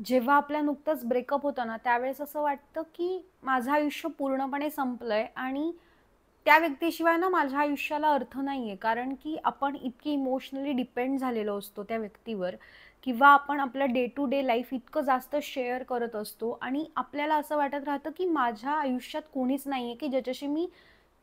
जेव्हा आपल्या नुकतंच ब्रेकअप होतं ना, त्यावेळेस असं वाटतं, की माझं आयुष्य पूर्णपणे संपलंय आणि त्या व्यक्तीशिवाय ना माझ्या आयुष्याला अर्थ नाहीये. कारण की आपण इतकी इमोशनली डिपेंड झालेलो असतो त्या व्यक्तीवर किंवा आपण आपलं डे टू डे लाईफ इतकं जास्त शेअर करत असतो आणि आपल्याला असं वाटत राहतं, की माझ्या आयुष्यात कोणीच नाहीये, की ज्याच्याशी मी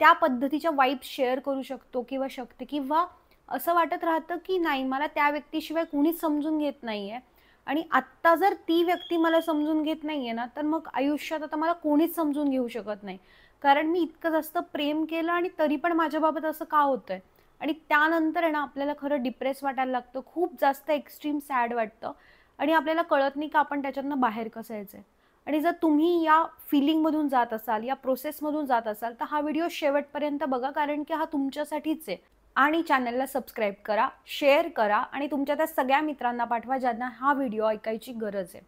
त्या पद्धतीच्या वाइब्स शेअर करू शकतो किंवा शकते किंवा असं वाटत राहतं, की नाही मला त्या व्यक्तीशिवाय कोणीच समजून घेत नाहीये आणि आत्ता जर ती व्यक्ती मला समजून घेत नाहीये ना, तर मग आयुष्यात आता मला कोणीच समजून घेऊ शकत नाही. कारण मी इतकं जास्त प्रेम केलं आणि तरी पण माझ्याबाबत असं का होतंय? आणि त्यानंतर आहे ना, आपल्याला खरं डिप्रेस वाटायला लागतं. खूप जास्त एक्स्ट्रीम सॅड वाटतं आणि आपल्याला कळत नाही का आपण त्याच्यातनं बाहेर कसं यायचंय. आणि जर तुम्ही या फीलिंगमधून जात असाल, या प्रोसेसमधून जात असाल, तर हा व्हिडिओ शेवटपर्यंत बघा कारण की हा तुमच्यासाठीच आहे. आणि चॅनलला सबस्क्राईब करा, शेअर करा आणि तुमच्या त्या सगळ्या मित्रांना पाठवा ज्यांना हा व्हिडिओ ऐकायची गरज आहे.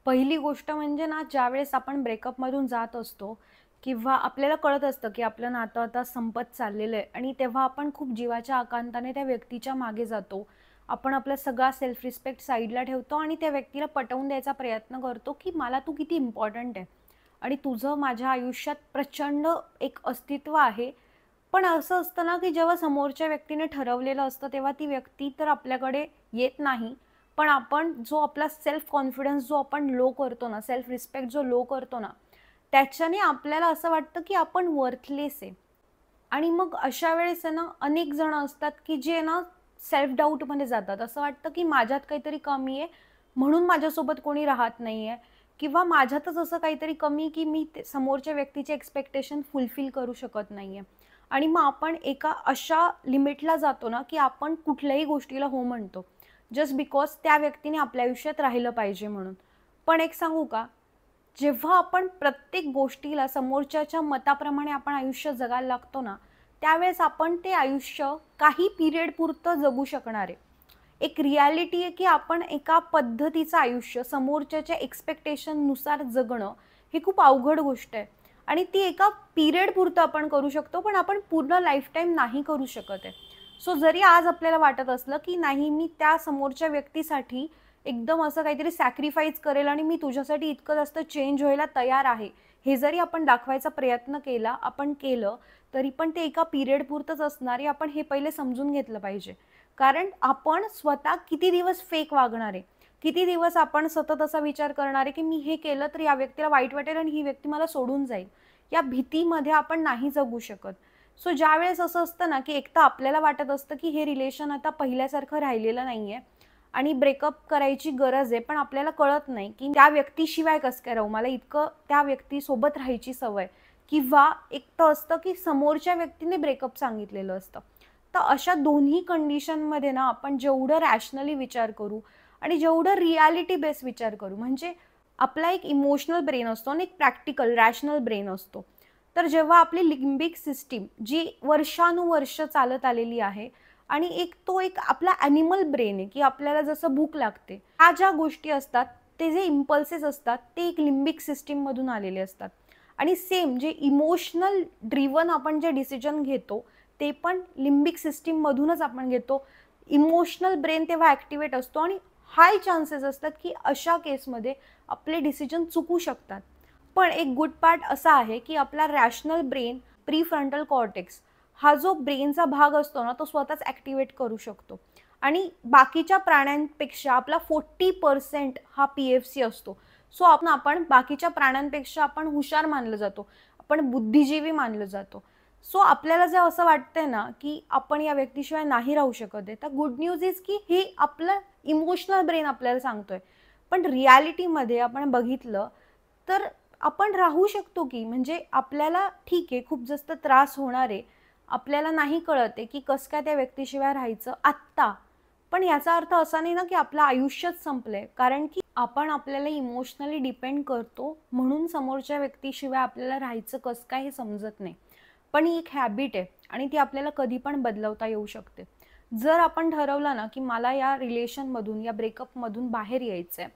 पहिली गोष्ट म्हणजे ना, ज्यावेळेस आपण ब्रेकअपमधून जात असतो किंवा आपल्याला कळत असतं, की आपलं नातं आता संपत चाललेलं आहे आणि तेव्हा आपण खूप जीवाच्या आकांताने त्या व्यक्तीच्या मागे जातो. आपण आपला सगळा सेल्फ रिस्पेक्ट साईडला ठेवतो आणि त्या व्यक्तीला पटवून द्यायचा प्रयत्न करतो, की मला तू किती इम्पॉर्टंट आहे आणि तुझं माझ्या आयुष्यात प्रचंड एक अस्तित्व आहे. पण असं असतं ना, की जेव्हा समोरच्या व्यक्तीने ठरवलेलं असतं, तेव्हा ती व्यक्ती तर आपल्याकडे येत नाही. पण आपण जो आपला सेल्फ कॉन्फिडन्स जो आपण लो करतो ना, सेल्फ रिस्पेक्ट जो लो करतो ना, त्याच्याने आपल्याला असं वाटतं, की आपण वर्थलेस आहे. आणि मग अशा वेळेस आहे ना, अनेक जण असतात, की जे ना सेल्फ डाऊटमध्ये जातात. असं वाटतं, की माझ्यात काहीतरी कमी आहे, म्हणून माझ्यासोबत कोणी राहत नाहीये किंवा माझ्यातच असं काहीतरी कमी, की मी ते समोरच्या व्यक्तीचे एक्स्पेक्टेशन फुलफिल करू शकत नाहीये. आणि मग आपण एका अशा लिमिटला जातो ना, की आपण कुठल्याही गोष्टीला हो म्हणतो. जस्ट बिकॉज त्या व्यक्तीने आपल्या आयुष्यात राहिलं पाहिजे म्हणून. पण एक सांगू का? जेव्हा आपण प्रत्येक गोष्टीला समोरच्याच्या मताप्रमाणे आपण आयुष्य जगायला लागतो ना, त्यावेळेस आपण ते आयुष्य काही पिरियड पुरतं जगू शकणार आहे. एक रिॲलिटी आहे, की आपण एका पद्धतीचं आयुष्य समोरच्याच्या एक्स्पेक्टेशननुसार जगणं, ही खूप अवघड गोष्ट आहे. आणि ती एका पिरियड पुरतं आपण करू शकतो, पण आपण पूर्ण लाईफटाईम नाही करू शकत आहे. सो जरी आज आपल्याला वाटत असलं, की नाही मी त्या समोरच्या व्यक्तीसाठी एकदम असं काहीतरी सॅक्रिफाईस करेल आणि मी तुझ्यासाठी इतकं जास्त चेंज व्हायला तयार आहे. हे जरी आपण दाखवायचा प्रयत्न केला, आपण केलं, तरी पण ते एका पिरियड पुरतंच असणार आहे. आपण हे पहिले समजून घेतलं पाहिजे. कारण आपण स्वतः किती दिवस फेक वागणार आहे. किती दिवस आपण सतत असा विचार करणार आहे, की मी हे केलं तर या व्यक्तीला वाईट वाटेल आणि ही व्यक्ती मला सोडून जाईल. या भीतीमध्ये आपण नाही जगू शकत. सो ज्यावेळेस असं असतं ना, की एकतर आपल्याला वाटत असतं, की हे रिलेशन आता पहिल्यासारखं राहिलेलं नाहीये आणि ब्रेकअप करायची गरज आहे. पण आपल्याला कळत नाही, की त्या व्यक्तीशिवाय कसं काय राहू? मला इतकं त्या व्यक्तीसोबत राहायची सवय किंवा एक तर असतं, की समोरच्या व्यक्तीने ब्रेकअप सांगितलेलं असतं. तर अशा दोन्ही कंडिशनमध्ये ना आपण जेवढं रॅशनली विचार करू आणि जेवढं रिॲलिटी बेस विचार करू म्हणजे आपला एक इमोशनल ब्रेन असतो आणि एक प्रॅक्टिकल रॅशनल ब्रेन असतो. तर जेव्हा आपली लिम्बिक सिस्टीम जी वर्षानुवर्ष चालत आलेली आहे आणि एक तो एक आपला ॲनिमल ब्रेन आहे, की आपल्याला जसं भूक लागते. ह्या ज्या गोष्टी असतात, ते जे इम्पल्सेस असतात, ते एक लिम्बिक सिस्टीममधून आलेले असतात. आणि सेम जे इमोशनल ड्रिव्हन आपण जे डिसिजन घेतो, ते पण लिम्बिक सिस्टीममधूनच आपण घेतो. इमोशनल ब्रेन तेव्हा ॲक्टिव्हेट असतो आणि हाय चान्सेस असतात, की अशा केसमध्ये आपले डिसिजन चुकू शकतात. पण एक गुड पार्ट असा आहे, की आपला रॅशनल ब्रेन, प्रीफ्रंटल कॉर्टेक्स हा जो ब्रेनचा भाग असतो ना, तो स्वतःच ॲक्टिव्हेट करू शकतो. आणि बाकीच्या प्राण्यांपेक्षा आपला 40% हा पी-एफ-सी असतो. सो आपण बाकीच्या प्राण्यांपेक्षा आपण हुशार मानलं जातो. आपण बुद्धिजीवी मानलं जातो. सो आपल्याला जर असं वाटतंय ना, की आपण या व्यक्तीशिवाय नाही राहू शकत आहे, तर गुड न्यूज इज की हे आपलं इमोशनल ब्रेन आपल्याला सांगतोय. पण रिॲलिटीमध्ये आपण बघितलं, तर आपण राहू शकतो की म्हणजे आपल्याला ठीक आहे, खूप जास्त त्रास होणार आहे. आपल्याला नाही कळत आहे, की कसं काय त्या व्यक्तीशिवाय राहायचं आत्ता. पण याचा अर्थ असा नाही ना, की आपलं आयुष्यच संपलंय. कारण की आपण आपल्याला इमोशनली डिपेंड करतो, म्हणून समोरच्या व्यक्तीशिवाय आपल्याला राहायचं कसं काय हे समजत नाही. पण ही एक हॅबिट आहे आणि ती आपल्याला कधी पण बदलवता येऊ शकते. जर आपण ठरवलं ना, की मला या रिलेशनमधून, या ब्रेकअपमधून बाहेर यायचं आहे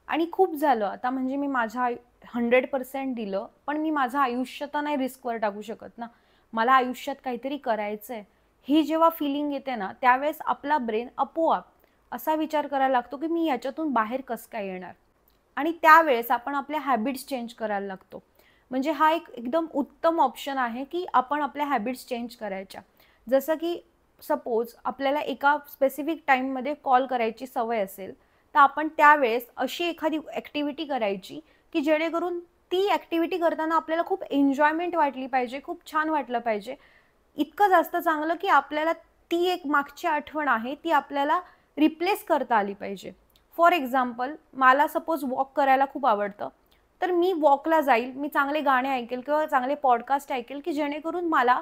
आणि खूप झालं आता म्हणजे मी माझ्या 100% दिलं, पण मी माझं आयुष्य तर नाही रिस्कवर टाकू शकत ना. मला आयुष्यात काहीतरी करायचं आहे. ही जेव्हा फीलिंग येते ना, त्यावेळेस आपला ब्रेन आपोआप असा विचार करायला लागतो, की मी ह्याच्यातून बाहेर कसं काय येणार? आणि त्यावेळेस आपण आपल्या हॅबिट्स चेंज करायला लागतो. म्हणजे हा एक एकदम उत्तम ऑप्शन आहे की आपण आपल्या हॅबिट्स चेंज करायच्या. जसं की सपोज आपल्याला एका स्पेसिफिक टाईममध्ये कॉल करायची सवय असेल, तर आपण त्यावेळेस अशी एखादी ॲक्टिव्हिटी करायची की जेणेकरून ती ॲक्टिव्हिटी करताना आपल्याला खूप एन्जॉयमेंट वाटली पाहिजे, खूप छान वाटलं पाहिजे. इतकं जास्त चांगलं की आपल्याला ती एक मागची आठवण आहे ती आपल्याला रिप्लेस करता आली पाहिजे. फॉर एक्झाम्पल, मला सपोज वॉक करायला खूप आवडतं, तर मी वॉकला जाईल, मी चांगले गाणे ऐकेल किंवा चांगले पॉडकास्ट ऐकेल की जेणेकरून मला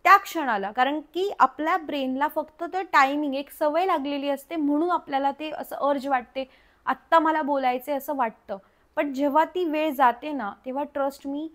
त्या क्षणाला, कारण की आपल्या ब्रेनला फक्त ते टायमिंग एक सवय लागलेली असते म्हणून आपल्याला ते असं अर्ज वाटते, आत्ता मला बोलायचं असं वाटतं. पण जेव्हा ती वेळ जाते ना, तेव्हा ट्रस्ट मी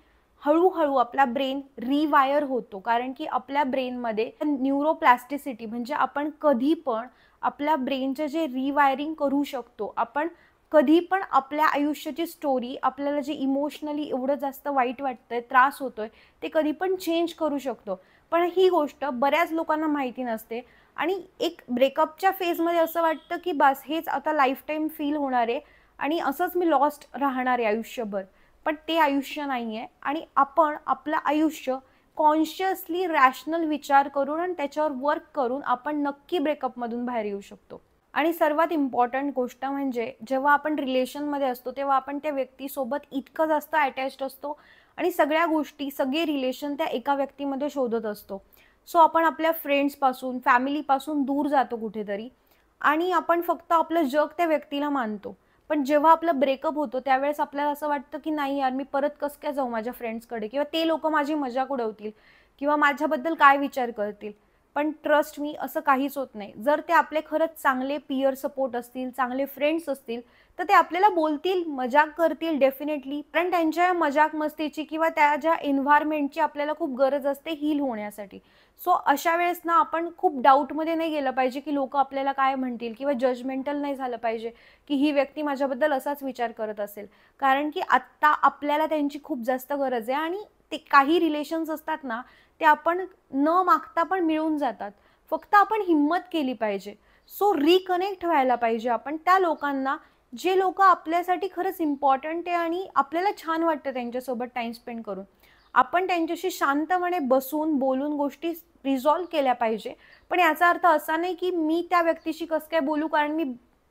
हळूहळू आपला ब्रेन रिवायर होतो. कारण की आपल्या ब्रेनमध्ये न्यूरोप्लास्टिसिटी म्हणजे आपण कधी पण आपल्या ब्रेनचे जे रिवायरिंग करू शकतो. आपण कधी पण आपल्या आयुष्याची स्टोरी, आपल्याला जे इमोशनली एवढं जास्त वाईट वाटतंय, त्रास होतोय, ते कधी पण चेंज करू शकतो. पण ही गोष्ट बऱ्याच लोकांना माहिती नसते आणि एक ब्रेकअपच्या फेजमध्ये असं वाटतं की बस हेच आता लाईफ टाईम फील होणार आहे आणि असंच मी लॉस्ट राहणार आहे आयुष्यभर. पण ते आयुष्य नाही आहे आणि आपण आपलं आयुष्य कॉन्शियसली रॅशनल विचार करून आणि त्याच्यावर वर्क करून आपण नक्की ब्रेकअपमधून बाहेर येऊ शकतो. आणि सर्वात इम्पॉर्टंट गोष्ट म्हणजे जेव्हा आपण रिलेशनमध्ये असतो तेव्हा आपण त्या व्यक्तीसोबत इतकं जास्त अटॅच्ड असतो आणि सगळ्या गोष्टी, सगळे रिलेशन त्या एका व्यक्तीमध्ये शोधत असतो. सो आपण आपल्या फ्रेंड्सपासून, फॅमिलीपासून दूर जातो कुठेतरी आणि आपण फक्त आपलं जग त्या व्यक्तीला मानतो. पण जेव्हा आपलं ब्रेकअप होतो त्यावेळेस आपल्याला असं वाटतं की नाही यार, मी परत कसं काय जाऊ माझ्या फ्रेंड्सकडे किंवा ते लोक माझी मजाक उडवतील किंवा माझ्याबद्दल काय विचार करतील. पण ट्रस्ट मी, असं काहीच होत नाही. जर ते आपले खरंच चांगले पीअर सपोर्ट असतील, चांगले फ्रेंड्स असतील, तर ते आपल्याला बोलतील, मजाक करतील डेफिनेटली. कारण त्यांच्या मजाक मस्तीची किंवा त्या ज्या एन्व्हायरमेंटची आपल्याला खूप गरज असते हील होण्यासाठी. सो अशा वेळेस ना आपण खूप डाऊटमध्ये नाही गेलं पाहिजे की लोक आपल्याला काय म्हणतील किंवा जजमेंटल नाही झालं पाहिजे की ही व्यक्ती माझ्याबद्दल असाच विचार करत असेल. कारण की आत्ता आपल्याला त्यांची खूप जास्त गरज आहे आणि ते काही रिलेशन्स असतात ना, ते आपण न मागता पण मिळून जातात. फक्त आपण हिम्मत केली पाहिजे. सो रिकनेक्ट व्हायला पाहिजे आपण त्या लोकांना, जे लोक आपल्यासाठी खरंच इम्पॉर्टंट आहे आणि आपल्याला छान वाटतं त्यांच्यासोबत टाइम स्पेंड करून. आपण त्यांच्याशी शांतपणे बसून बोलून गोष्टी रिझॉल्व्ह केल्या पाहिजे. पण याचा अर्थ असा नाही की मी त्या व्यक्तीशी कसं काय बोलू, कारण मी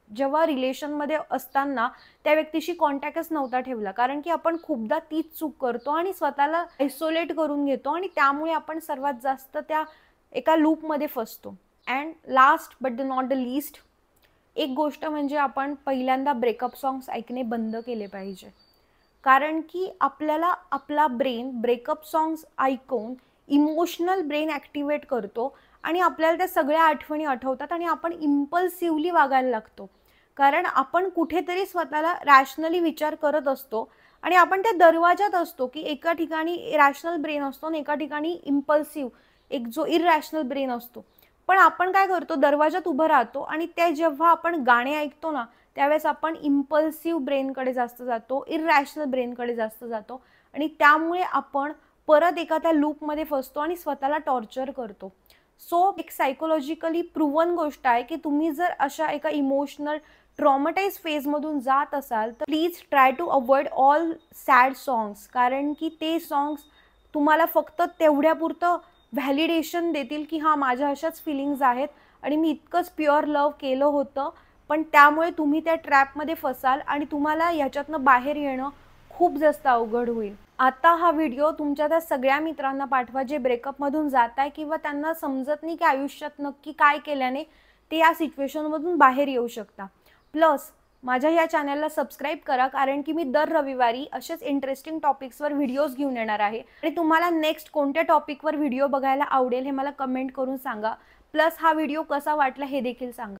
जेव्हा रिलेशनमध्ये असताना त्या व्यक्तीशी कॉन्टॅक्टच नव्हता ठेवला. कारण की आपण खूपदा तीच चूक करतो आणि स्वतःला आयसोलेट करून घेतो आणि त्यामुळे आपण सर्वात जास्त त्या एका लूपमध्ये फसतो. And last but the not the least, एक गोष्ट म्हणजे आपण पहिल्यांदा ब्रेकअप सॉंग्स ऐकणे बंद केले पाहिजे. कारण की आपल्याला आपला ब्रेन ब्रेकअप सॉंग्स ऐकून इमोशनल ब्रेन ॲक्टिवेट करतो आणि आपल्याला त्या सगळ्या आठवणी आठवतात आणि आपण इम्पल्सिव्हली वागायला लागतो. कारण आपण कुठेतरी स्वतःला रॅशनली विचार करत असतो आणि आपण त्या दरवाजात असतो की एका ठिकाणी रॅशनल ब्रेन असतो आणि एका ठिकाणी इम्पल्सिव्ह एक जो इररॅशनल ब्रेन असतो. पण आपण काय करतो, दरवाजात उभं राहतो आणि ते जेव्हा आपण गाणे ऐकतो ना, त्यावेळेस आपण इम्पल्सिव्ह ब्रेनकडे जास्त जातो, इररॅशनल ब्रेनकडे जास्त जातो आणि त्यामुळे आपण परत एका त्या लूपमध्ये फसतो आणि स्वतःला टॉर्चर करतो. सो एक सायकोलॉजिकली प्रूव्हन गोष्ट आहे की तुम्ही जर अशा एका इमोशनल ट्रॉमटाइज फेजमधून जात असाल तर please try to avoid all sad songs. कारण की ते सॉंग्स तुम्हाला फक्त तेवढ्यापुरतं व्हॅलिडेशन देतील की हां, माझ्या अशाच फिलिंग्ज आहेत आणि मी इतकंच प्युअर लव्ह केलं होतं. पण त्यामुळे तुम्ही त्या ट्रॅपमध्ये फसाल आणि तुम्हाला ह्याच्यातनं बाहेर येणं खूप जास्त अवघड होईल. आता हा व्हिडिओ तुमच्या त्या सगळ्या मित्रांना पाठवा जे ब्रेकअपमधून जात आहे किंवा त्यांना समजत नाही की आयुष्यात नक्की काय केल्याने ते या सिच्युएशनमधून बाहेर येऊ शकता. प्लस माझ्या या चॅनलला सबस्क्राईब करा, कारण की मी दर रविवारी असेच इंटरेस्टिंग टॉपिक्सवर व्हिडिओज घेऊन येणार आहे आणि तुम्हाला नेक्स्ट कोणत्या टॉपिकवर व्हिडिओ बघायला आवडेल हे मला कमेंट करून सांगा. प्लस हा व्हिडिओ कसा वाटला हे देखील सांगा.